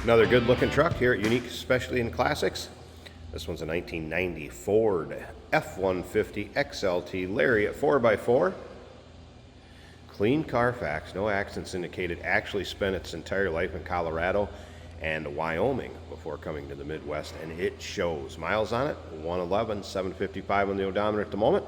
Another good looking truck here at Unique Specialty and Classics. This one's a 1990 Ford F-150 XLT Lariat 4x4. Clean Carfax, no accidents indicated. Actually spent its entire life in Colorado and Wyoming before coming to the Midwest, and it shows. Miles on it, 111, 755 on the odometer at the moment.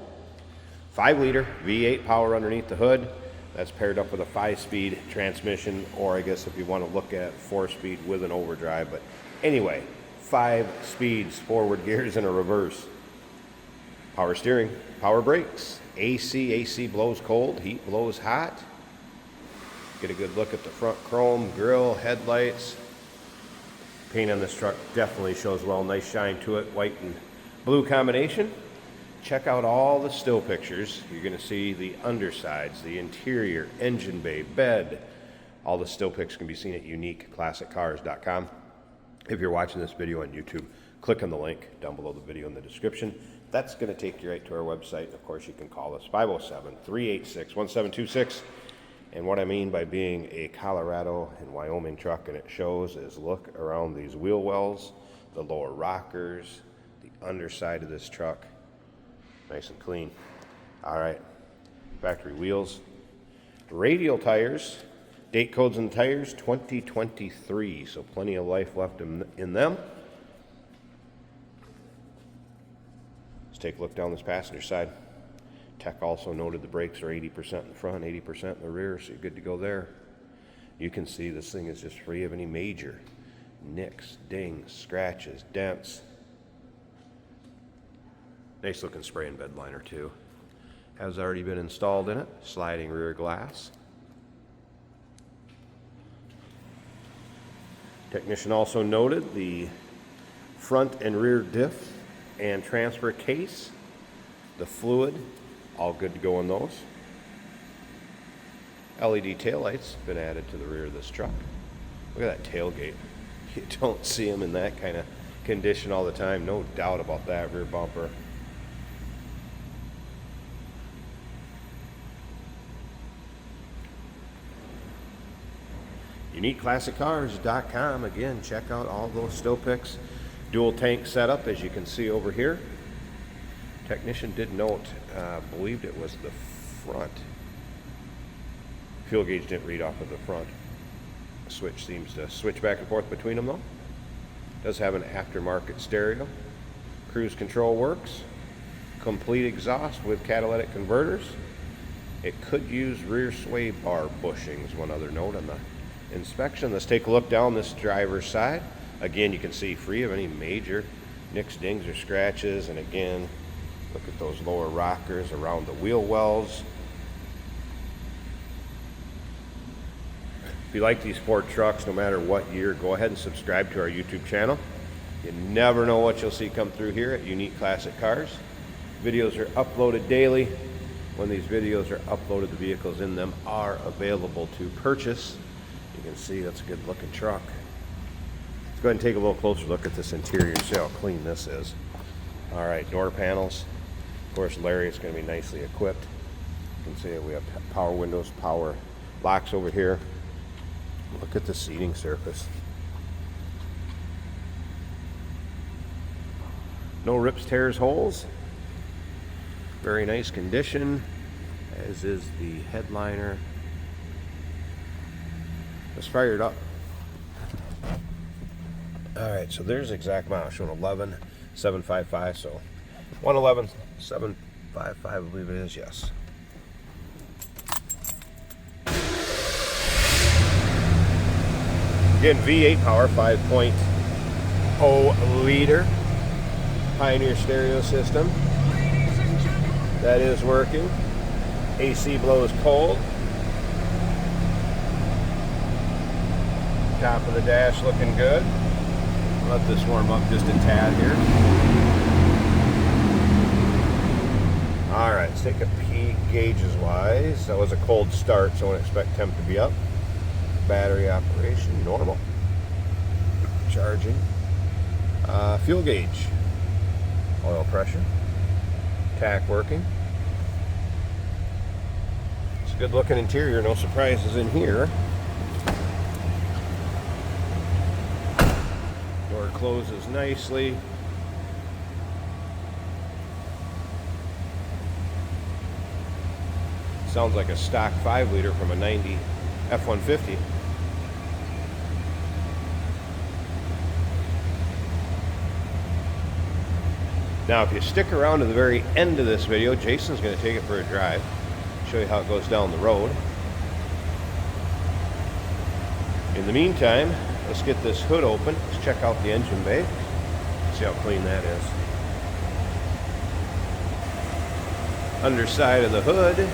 5-liter V8 power underneath the hood. That's paired up with a 5-speed transmission, or I guess if you want to look at 4-speed with an overdrive. But anyway, 5 speeds, forward gears and a reverse. Power steering, power brakes, AC blows cold, heat blows hot. Get a good look at the front chrome, grille, headlights. Paint on this truck definitely shows well, nice shine to it, white and blue combination. Check out all the still pictures. You're going to see the undersides, the interior, engine bay, bed. All the still pics can be seen at uniqueclassiccars.com. If you're watching this video on YouTube, click on the link down below the video in the description. That's going to take you right to our website. Of course, you can call us 507-386-1726. And what I mean by being a Colorado and Wyoming truck, and it shows, is look around these wheel wells, the lower rockers, the underside of this truck. Nice and clean. All right, factory wheels. Radial tires, date codes on the tires, 2023, so plenty of life left in them. Let's take a look down this passenger side. Tech also noted the brakes are 80% in the front, 80% in the rear, so you're good to go there. You can see this thing is just free of any major nicks, dings, scratches, dents. Nice looking spray and bed liner too. Has already been installed in it. Sliding rear glass. Technician also noted the front and rear diff and transfer case. The fluid, all good to go on those. LED taillights been added to the rear of this truck. Look at that tailgate. You don't see them in that kind of condition all the time. No doubt about that. Rear bumper. UniqueClassicCars.com. Again, check out all those still pics. Dual tank setup, as you can see over here. Technician did note, believed it was the front. Fuel gauge didn't read off of the front. Switch seems to switch back and forth between them though. Does have an aftermarket stereo. Cruise control works. Complete exhaust with catalytic converters. It could use rear sway bar bushings, one other note on the inspection. Let's take a look down this driver's side. Again, you can see free of any major nicks, dings, or scratches. And again, look at those lower rockers around the wheel wells. If you like these Ford trucks, no matter what year, go ahead and subscribe to our YouTube channel. You never know what you'll see come through here at Unique Classic Cars. Videos are uploaded daily. When these videos are uploaded, the vehicles in them are available to purchase. You can see that's a good looking truck. Let's go ahead and take a little closer look at this interior, see how clean this is. All right, door panels. Of course, Lariat's going to be nicely equipped. You can see we have power windows, power locks over here. Look at the seating surface. No rips, tears, holes. Very nice condition, as is the headliner. Let's fire it up. All right, so there's exact miles showing 11,755. So 111,755, I believe it is. Yes. Again, V8 power, 5.0 liter Pioneer stereo system. That is working. AC blows cold. Top of the dash looking good. Let this warm up just a tad here. All right, let's take a peek gauges wise. That was a cold start, so I wouldn't expect temp to be up. Battery operation, normal. Charging. Fuel gauge. Oil pressure. Tack working. It's a good looking interior, no surprises in here. closes nicely. Sounds like a stock 5-liter from a 90 F-150. Now, if you stick around to the very end of this video, Jason's going to take it for a drive, show you how it goes down the road. In the meantime, let's get this hood open. Let's check out the engine bay. See how clean that is. Underside of the hood,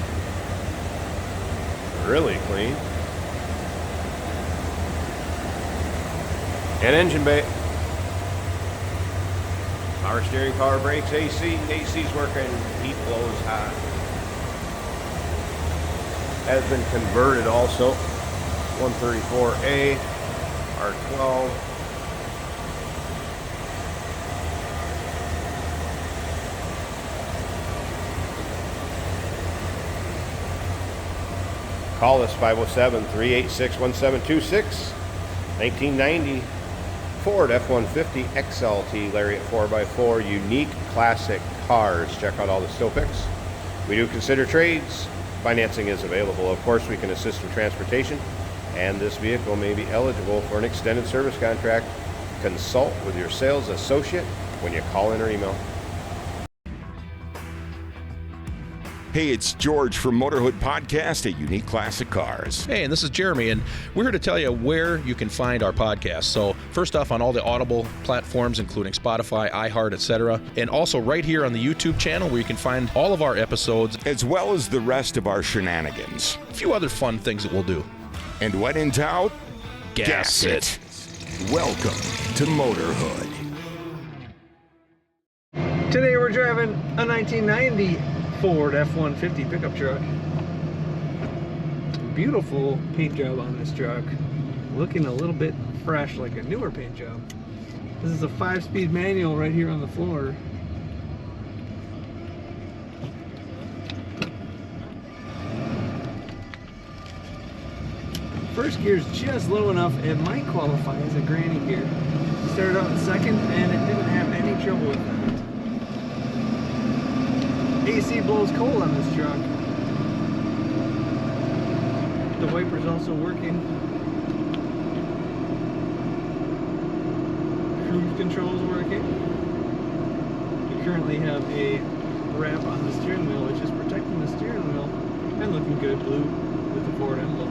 really clean. And engine bay. Power steering, power brakes, AC. AC's working, heat blows hot. Has been converted also. 134A, R12. Call us 507-386-1726. 1990 Ford F-150 XLT Lariat 4x4 unique classic cars. Check out all the still pics. We do consider trades. Financing is available. Of course, we can assist with transportation, and this vehicle may be eligible for an extended service contract. Consult with your sales associate when you call in or email. Hey, it's George from Motorhood Podcast at Unique Classic Cars. Hey, and this is Jeremy, and we're here to tell you where you can find our podcast. So first off, on all the Audible platforms, including Spotify, iHeart, etc., and also right here on the YouTube channel where you can find all of our episodes, as well as the rest of our shenanigans. A few other fun things that we'll do. And when in doubt, gas it. Welcome to Motorhood. Today we're driving a 1990 Ford F-150 pickup truck. Beautiful paint job on this truck. Looking a little bit fresh, like a newer paint job. This is a 5-speed manual right here on the floor. First gear's just low enough, it might qualify as a granny gear. Started out in second and it didn't have any trouble with that. AC blows cold on this truck. The wiper's also working. Cruise control is working. We currently have a wrap on the steering wheel, which is protecting the steering wheel and looking good blue with the Ford emblem.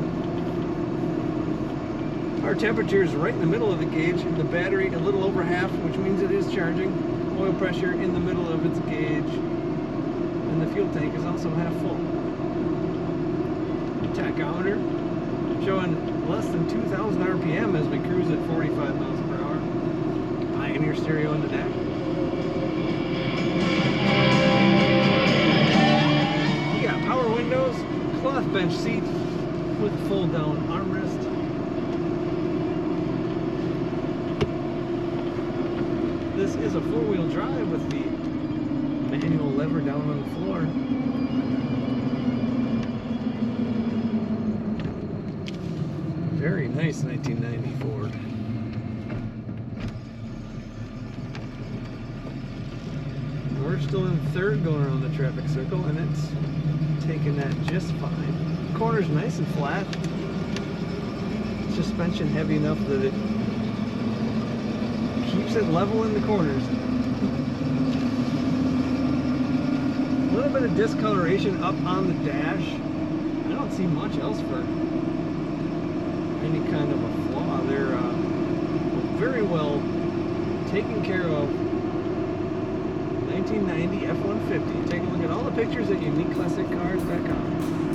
Our temperature is right in the middle of the gauge. The battery a little over half, which means it is charging. Oil pressure in the middle of its gauge. And the fuel tank is also half full. Tachometer showing less than 2,000 RPM as we cruise at 45 miles per hour. Pioneer stereo in the dash. We got power windows, cloth bench seat with fold down armrest. This is a 4-wheel drive with the manual lever down on the floor. Very nice 1990 Ford. We're still in third going around the traffic circle and it's taking that just fine. The corner's nice and flat. Suspension heavy enough that it keeps it level in the corners. A little bit of discoloration up on the dash. I don't see much else for any kind of a flaw. They're very well taken care of. 1990 F-150. Take a look at all the pictures at uniqueclassiccars.com.